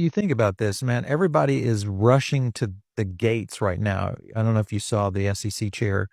You think about this, man, everybody is rushing to the gates right now. I don't know if you saw the SEC chair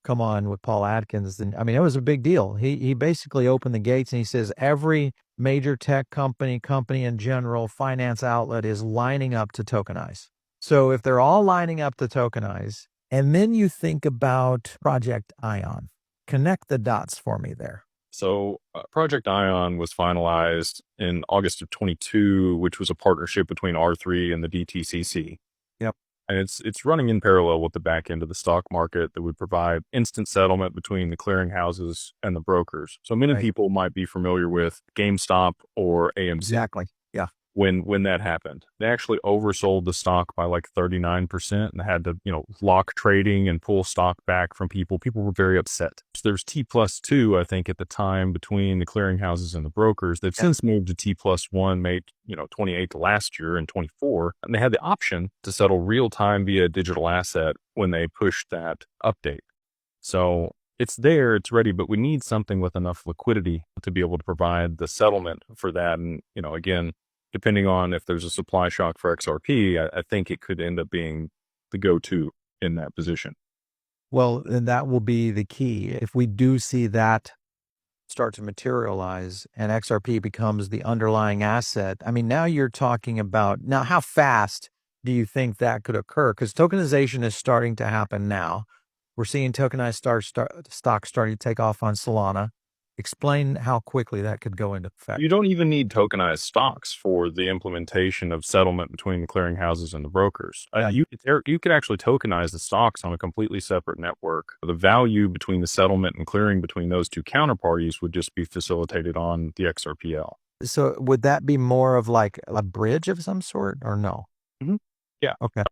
come on with Paul Atkins. And I mean, it was a big deal. He basically opened the gates and he says every major tech company in general, finance outlet is lining up to tokenize. So if they're all lining up to tokenize, and then you think about Project Ion, connect the dots for me there. So Project Ion was finalized in August of 22, which was a partnership between R3 and the DTCC. Yep. And it's running in parallel with the back end of the stock market that would provide instant settlement between the clearinghouses and the brokers. So many Right. people might be familiar with GameStop or AMC. Exactly. Yeah. When that happened, they actually oversold the stock by like 39% and had to, lock trading and pull stock back from people. People were very upset. So there's T+2, I think, at the time between the clearinghouses and the brokers. They've since moved to T+1, made, 28 last year and 24. And they had the option to settle real time via digital asset when they pushed that update. So it's there, it's ready, but we need something with enough liquidity to be able to provide the settlement for that. And, again, depending on if there's a supply shock for XRP, I think it could end up being the go-to in that position. Well, and that will be the key. If we do see that start to materialize and XRP becomes the underlying asset, I mean, now you're talking about, now how fast do you think that could occur? Because tokenization is starting to happen now. We're seeing tokenized stocks starting to take off on Solana. Explain how quickly that could go into effect. You don't even need tokenized stocks for the implementation of settlement between the clearinghouses and the brokers. You could actually tokenize the stocks on a completely separate network. The value between the settlement and clearing between those two counterparties would just be facilitated on the XRPL. So would that be more of like a bridge of some sort or no? Mhm. Yeah. Okay.